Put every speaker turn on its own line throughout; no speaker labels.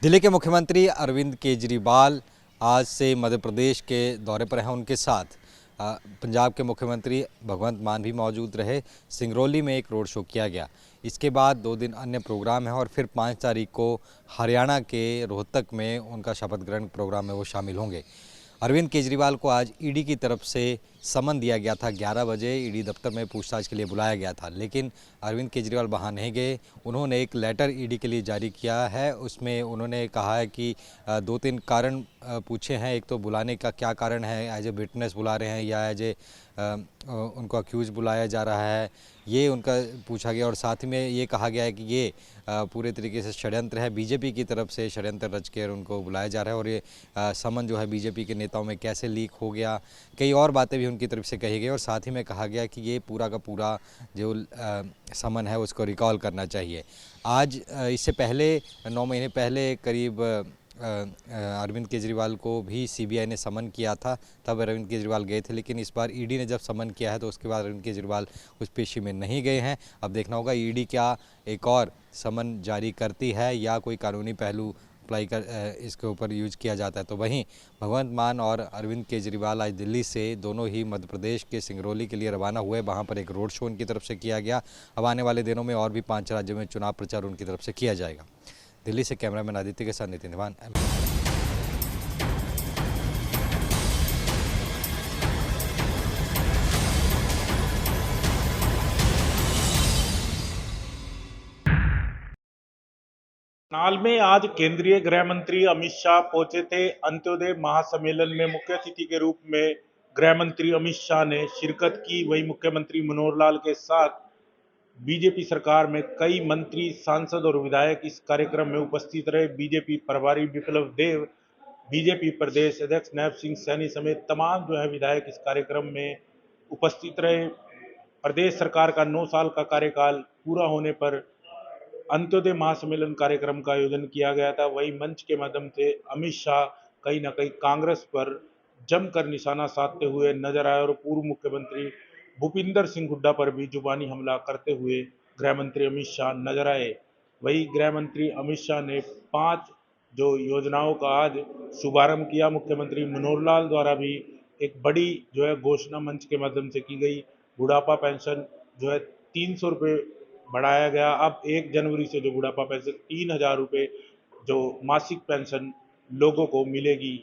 दिल्ली के मुख्यमंत्री अरविंद केजरीवाल आज से मध्य प्रदेश के दौरे पर हैं। उनके साथ पंजाब के मुख्यमंत्री भगवंत मान भी मौजूद रहे। सिंगरौली में एक रोड शो किया गया। इसके बाद 2 दिन अन्य प्रोग्राम हैं और फिर 5 तारीख को हरियाणा के रोहतक में उनका शपथ ग्रहण प्रोग्राम में वो शामिल होंगे। अरविंद केजरीवाल को आज ईडी की तरफ से समन दिया गया था। 11 बजे ईडी दफ्तर में पूछताछ के लिए बुलाया गया था, लेकिन अरविंद केजरीवाल वहां नहीं गए। उन्होंने एक लेटर ईडी के लिए जारी किया है। उसमें उन्होंने कहा है कि 2-3 कारण पूछे हैं। एक तो बुलाने का क्या कारण है, एज ए विटनेस बुला रहे हैं या एज ए उनको अक्यूज बुलाया जा रहा है, ये उनका पूछा गया। और साथ ही में ये कहा गया है कि ये पूरे तरीके से षड्यंत्र है, बीजेपी की तरफ से षड्यंत्र रच कर उनको बुलाया जा रहा है। और ये समन जो है बीजेपी के नेताओं में कैसे लीक हो गया, कई और बातें भी उनकी तरफ से कही गई। और साथ ही में कहा गया कि ये पूरा का पूरा जो समन है उसको रिकॉल करना चाहिए। आज इससे पहले 9 महीने पहले करीब अरविंद केजरीवाल को भी सीबीआई ने समन किया था, तब अरविंद केजरीवाल गए थे। लेकिन इस बार ईडी ने जब समन किया है तो उसके बाद अरविंद केजरीवाल उस पेशी में नहीं गए हैं। अब देखना होगा ईडी क्या एक और समन जारी करती है या कोई कानूनी पहलू अप्लाई कर इसके ऊपर यूज किया जाता है। तो वहीं भगवंत मान और अरविंद केजरीवाल आज दिल्ली से दोनों ही मध्य प्रदेश के सिंगरौली के लिए रवाना हुए। वहां पर एक रोड शो उनकी तरफ से किया गया। अब आने वाले दिनों में और भी 5 राज्यों में चुनाव प्रचार उनकी तरफ से किया जाएगा। दिल्ली से कैमरामैन आदित्य के साथ नितिन दीवान।
करनाल में आज केंद्रीय गृह मंत्री अमित शाह पहुंचे थे। अंत्योदय महासम्मेलन में मुख्य अतिथि के रूप में गृह मंत्री अमित शाह ने शिरकत की। वहीं मुख्यमंत्री मनोहर लाल के साथ बीजेपी सरकार में कई मंत्री, सांसद और विधायक इस कार्यक्रम में उपस्थित रहे। बीजेपी प्रभारी विप्लव देव, बीजेपी प्रदेश अध्यक्ष नैब सिंह सैनी समेत तमाम जो है विधायक इस कार्यक्रम में उपस्थित रहे। प्रदेश सरकार का 9 साल का कार्यकाल पूरा होने पर अंत्योदय महासम्मेलन कार्यक्रम का आयोजन किया गया था। वही मंच के माध्यम से अमित शाह कहीं न कहीं कांग्रेस पर जमकर निशाना साधते हुए नजर आए और पूर्व मुख्यमंत्री भूपिंदर सिंह हुड्डा पर भी जुबानी हमला करते हुए गृह मंत्री अमित शाह नजर आए। वही गृह मंत्री अमित शाह ने 5 जो योजनाओं का आज शुभारंभ किया। मुख्यमंत्री मनोहर लाल द्वारा भी एक बड़ी जो है घोषणा मंच के माध्यम से की गई। बुढ़ापा पेंशन जो है 300 रुपये बढ़ाया गया। अब 1 जनवरी से जो बुढ़ापा पेंशन 3000 रुपये जो मासिक पेंशन लोगों को मिलेगी।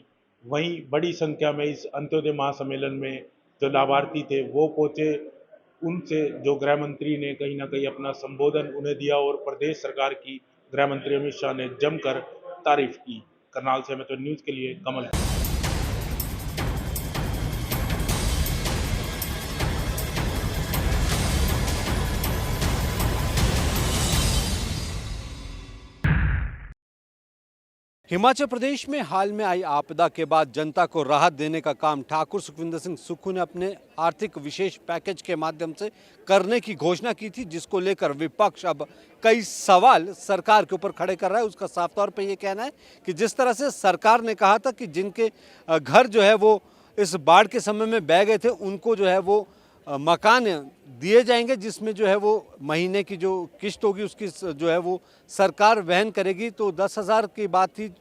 वहीं बड़ी संख्या में इस अंत्योदय महासम्मेलन में जो लाभार्थी थे वो पहुंचे। उनसे जो गृह मंत्री ने कहीं ना कहीं अपना संबोधन उन्हें दिया और प्रदेश सरकार की गृह मंत्री अमित शाह ने जमकर तारीफ की। करनाल से एमएचवन न्यूज के लिए कमल।
हिमाचल प्रदेश में हाल में आई आपदा के बाद जनता को राहत देने का काम ठाकुर सुखविंदर सिंह सुक्खू ने अपने आर्थिक विशेष पैकेज के माध्यम से करने की घोषणा की थी, जिसको लेकर विपक्ष अब कई सवाल सरकार के ऊपर खड़े कर रहा है। उसका साफ तौर पे ये कहना है कि जिस तरह से सरकार ने कहा था कि जिनके घर जो है वो इस बाढ़ के समय में बह गए थे उनको जो है वो मकान दिए जाएंगे, जिसमें जो है वो महीने की जो किस्त होगी उसकी जो है वो सरकार वहन करेगी। तो 10,000 की बात थी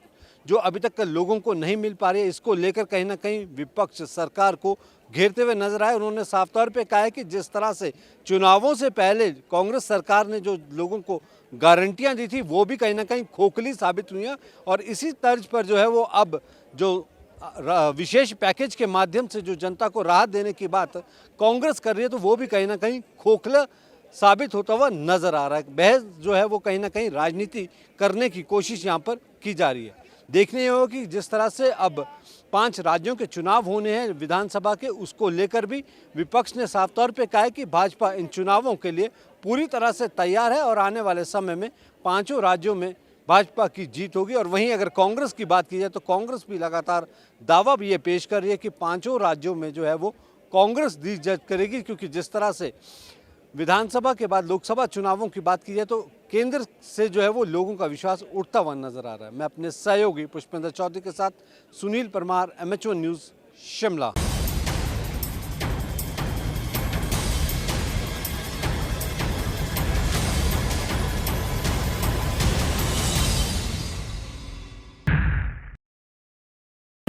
जो अभी तक लोगों को नहीं मिल पा रही है। इसको लेकर कहीं ना कहीं विपक्ष सरकार को घेरते हुए नजर आए। उन्होंने साफ तौर पे कहा है कि जिस तरह से चुनावों से पहले कांग्रेस सरकार ने जो लोगों को गारंटियां दी थी वो भी कहीं ना कहीं खोखली साबित हुई हैं। और इसी तर्ज पर जो है वो अब जो विशेष पैकेज के माध्यम से जो जनता को राहत देने की बात कांग्रेस कर रही है तो वो भी कहीं ना कहीं खोखला साबित होता हुआ नजर आ रहा है। बहस जो है वो कहीं ना कहीं राजनीति करने की कोशिश यहाँ पर की जा रही है। देखने ये होगा कि जिस तरह से अब 5 राज्यों के चुनाव होने हैं विधानसभा के, उसको लेकर भी विपक्ष ने साफ तौर पे कहा है कि भाजपा इन चुनावों के लिए पूरी तरह से तैयार है और आने वाले समय में 5 राज्यों में भाजपा की जीत होगी। और वहीं अगर कांग्रेस की बात की जाए तो कांग्रेस भी लगातार दावा भी ये पेश कर रही है कि 5 राज्यों में जो है वो कांग्रेस जीत करेगी, क्योंकि जिस तरह से विधानसभा के बाद लोकसभा चुनावों की बात की जाए तो केंद्र से जो है वो लोगों का विश्वास उठता हुआ नजर आ रहा है। मैं अपने सहयोगी पुष्पेंद्र चौधरी के साथ सुनील परमार, एमएचवन न्यूज़, शिमला।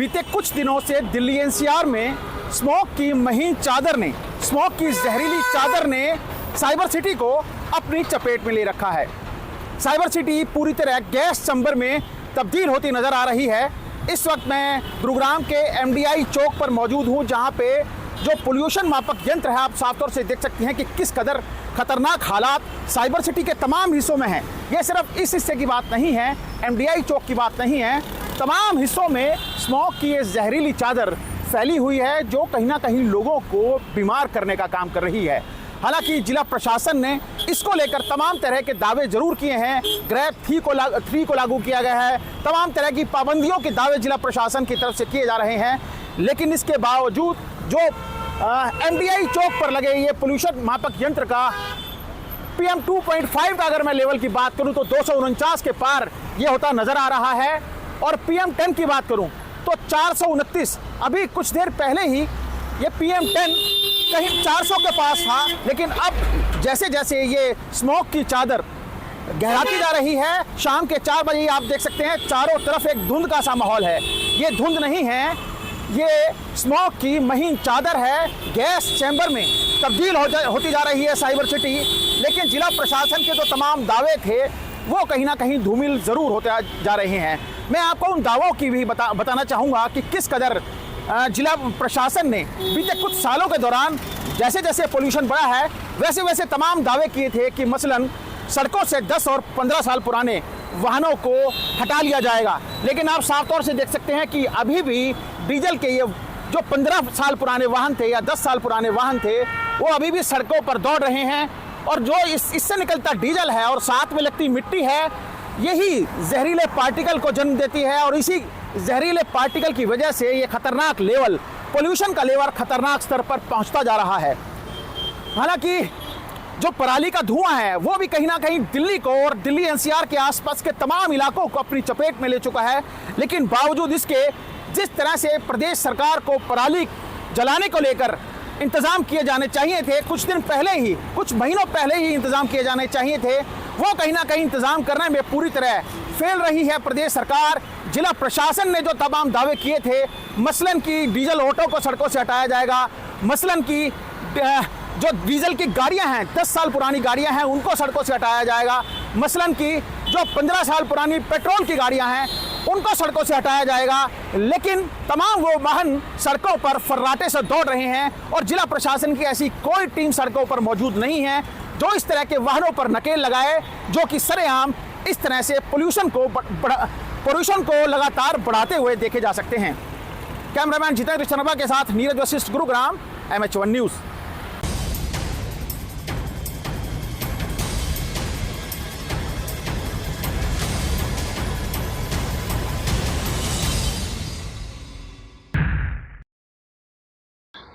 बीते कुछ दिनों से दिल्ली एनसीआर में स्मोक की महीन चादर ने, स्मोक की जहरीली चादर ने साइबर सिटी को अपनी चपेट में ले रखा है। साइबर सिटी पूरी तरह गैस चैम्बर में तब्दील होती नजर आ रही है। इस वक्त मैं गुरुग्राम के एमडीआई चौक पर मौजूद हूं, जहां पे जो पोल्यूशन मापक यंत्र है, आप साफ तौर से देख सकते हैं कि किस कदर खतरनाक हालात साइबर सिटी के तमाम हिस्सों में हैं। ये सिर्फ इस हिस्से की बात नहीं है, एमडीआई चौक की बात नहीं है, तमाम हिस्सों में स्मोक की ये जहरीली चादर फैली हुई है, जो कहीं ना कहीं लोगों को बीमार करने का काम कर रही है। हालांकि जिला प्रशासन ने इसको लेकर तमाम तरह के दावे जरूर किए हैं। ग्रैब 3 को लागू किया गया है, तमाम तरह की पाबंदियों के दावे जिला प्रशासन की तरफ से किए जा रहे हैं, लेकिन इसके बावजूद जो एमडीआई चौक पर लगे ये पोल्यूशन मापक यंत्र का PM 2.5 का अगर मैं लेवल की बात करूं तो 249 के पार ये होता नजर आ रहा है, और PM 10 की बात करूं तो 429। अभी कुछ देर पहले ही ये PM 10 कहीं 400 के पास था, लेकिन अब जैसे जैसे ये स्मोक की चादर गहराती जा रही है, शाम के 4 बजे आप देख सकते हैं चारों तरफ एक धुंध का सा माहौल है। ये धुंध नहीं है, ये स्मोक की महीन चादर है, गैस चैम्बर में तब्दील होती जा रही है साइबर सिटी। लेकिन जिला प्रशासन के जो तमाम दावे थे वो कहीं ना कहीं धूमिल ज़रूर होते जा रहे हैं। मैं आपको उन दावों की भी बताना चाहूँगा कि किस कदर जिला प्रशासन ने बीते कुछ सालों के दौरान जैसे जैसे पोल्यूशन बढ़ा है वैसे वैसे तमाम दावे किए थे कि मसलन सड़कों से 10 और 15 साल पुराने वाहनों को हटा लिया जाएगा। लेकिन आप साफ तौर से देख सकते हैं कि अभी भी डीजल के ये जो 15 साल पुराने वाहन थे या 10 साल पुराने वाहन थे वो अभी भी सड़कों पर दौड़ रहे हैं, और जो इससे निकलता डीजल है और साथ में लगती मिट्टी है, यही जहरीले पार्टिकल को जन्म देती है, और इसी जहरीले पार्टिकल की वजह से ये खतरनाक लेवल, पोल्यूशन का लेवल खतरनाक स्तर पर पहुंचता जा रहा है। हालांकि जो पराली का धुआं है वो भी कहीं ना कहीं दिल्ली को और दिल्ली एनसीआर के आसपास के तमाम इलाकों को अपनी चपेट में ले चुका है, लेकिन बावजूद इसके जिस तरह से प्रदेश सरकार को पराली जलाने को लेकर इंतजाम किए जाने चाहिए थे, कुछ दिन पहले ही, कुछ महीनों पहले ही इंतजाम किए जाने चाहिए थे, वो कहीं ना कहीं इंतजाम करने में पूरी तरह फेल रही है प्रदेश सरकार। जिला प्रशासन ने जो तमाम दावे किए थे, मसलन की डीजल ऑटो को सड़कों से हटाया जाएगा, मसलन की जो डीजल की गाड़ियां हैं, 10 साल पुरानी गाड़ियां हैं, उनको सड़कों से हटाया जाएगा, मसलन की जो 15 साल पुरानी पेट्रोल की गाड़ियां हैं उनको सड़कों से हटाया जाएगा, लेकिन तमाम वो वाहन सड़कों पर फर्राटे से दौड़ रहे हैं, और जिला प्रशासन की ऐसी कोई टीम सड़कों पर मौजूद नहीं है जो इस तरह के वाहनों पर नकेल लगाए, जो कि सरेआम इस तरह से पोल्यूशन को लगातार बढ़ाते हुए देखे जा सकते हैं। कैमरामैन जितेंद्र शर्मा के साथ नीरज वशिष्ठ, गुरुग्राम, MH1 न्यूज़।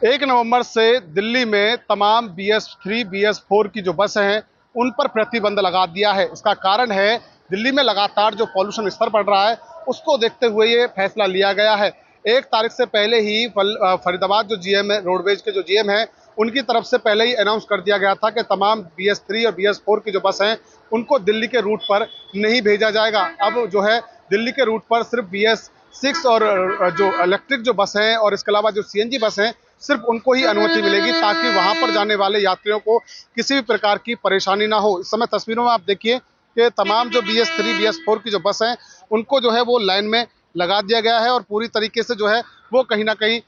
एक नवंबर से दिल्ली में तमाम BS3, BS4 की जो बसें हैं उन पर प्रतिबंध लगा दिया है। इसका कारण है दिल्ली में लगातार जो पॉल्यूशन स्तर बढ़ रहा है उसको देखते हुए ये फैसला लिया गया है। 1 तारीख से पहले ही फरीदाबाद जो GM है, रोडवेज के जो GM हैं, उनकी तरफ से पहले ही अनाउंस कर दिया गया था कि तमाम BS3 और BS4 की जो बस हैं उनको दिल्ली के रूट पर नहीं भेजा जाएगा। अब जो है दिल्ली के रूट पर सिर्फ BS6 और जो इलेक्ट्रिक जो बस हैं और इसके अलावा जो CNG बस हैं सिर्फ उनको ही अनुमति मिलेगी, ताकि वहां पर जाने वाले यात्रियों को किसी भी प्रकार की परेशानी ना हो। इस समय तस्वीरों में आप देखिए कि तमाम जो BS3, BS4 की जो बस हैं उनको जो है वो लाइन में लगा दिया गया है, और पूरी तरीके से जो है वो कहीं ना कहीं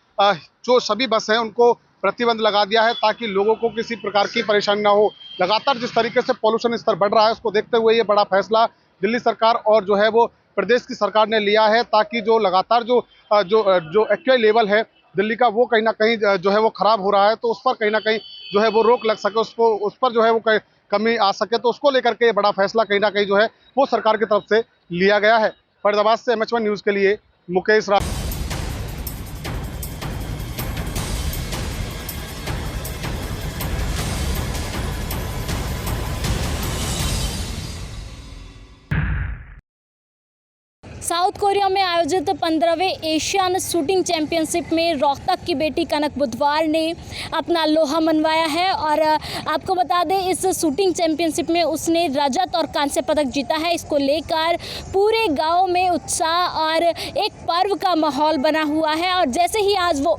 जो सभी बस हैं उनको प्रतिबंध लगा दिया है, ताकि लोगों को किसी प्रकार की परेशानी ना हो। लगातार जिस तरीके से पॉल्यूशन स्तर बढ़ रहा है उसको देखते हुए ये बड़ा फैसला दिल्ली सरकार और जो है वो प्रदेश की सरकार ने लिया है, ताकि जो लगातार जो एक्चुअल लेवल है दिल्ली का वो कहीं ना कहीं जो है वो खराब हो रहा है, तो उस पर कहीं ना कहीं जो है वो रोक लग सके, उस पर जो है वो कमी आ सके, तो उसको लेकर के ये बड़ा फैसला कहीं ना कहीं जो है वो सरकार की तरफ से लिया गया है। फरीदाबाद से MH1 न्यूज़ के लिए मुकेश राज।
साउथ साउथ कोरिया में आयोजित 15वें एशियन शूटिंग चैंपियनशिप में रोहतक की बेटी कनक बुधवार ने अपना लोहा मनवाया है और आपको बता दें इस शूटिंग चैंपियनशिप में उसने रजत और कांस्य पदक जीता है। इसको लेकर पूरे गांव में उत्साह और एक पर्व का माहौल बना हुआ है और जैसे ही आज वो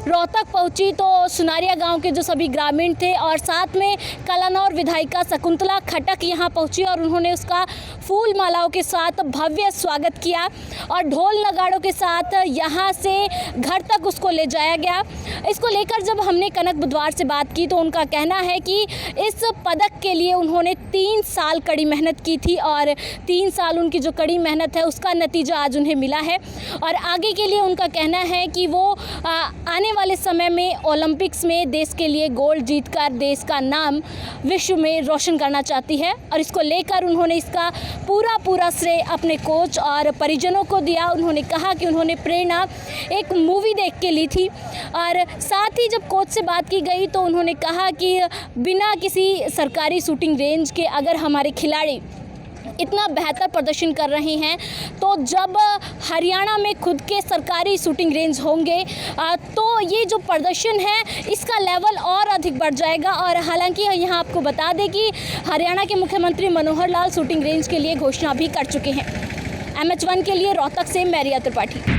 रोहतक पहुंची तो सुनारिया गांव के जो सभी ग्रामीण थे और साथ में कलानौर विधायिका शकुंतला खटक यहां पहुंची और उन्होंने उसका फूल मालाओं के साथ भव्य स्वागत किया और ढोल नगाड़ों के साथ यहां से घर तक उसको ले जाया गया। इसको लेकर जब हमने कनक बुधवार से बात की तो उनका कहना है कि इस पदक के लिए उन्होंने 3 साल कड़ी मेहनत की थी और 3 साल उनकी जो कड़ी मेहनत है उसका नतीजा आज उन्हें मिला है और आगे के लिए उनका कहना है कि वो आने वाले समय में ओलंपिक्स में देश के लिए गोल्ड जीतकर देश का नाम विश्व में रोशन करना चाहती है और इसको लेकर उन्होंने इसका पूरा श्रेय अपने कोच और परिजनों को दिया। उन्होंने कहा कि उन्होंने प्रेरणा एक मूवी देख के ली थी और साथ ही जब कोच से बात की गई तो उन्होंने कहा कि बिना किसी सरकारी शूटिंग रेंज के अगर हमारे खिलाड़ी इतना बेहतर प्रदर्शन कर रहे हैं तो जब हरियाणा में खुद के सरकारी शूटिंग रेंज होंगे तो ये जो प्रदर्शन है इसका लेवल और अधिक बढ़ जाएगा। और हालांकि यहाँ आपको बता दें कि हरियाणा के मुख्यमंत्री मनोहर लाल शूटिंग रेंज के लिए घोषणा भी कर चुके हैं। MH1 के लिए रोहतक से मैं रिया त्रिपाठी।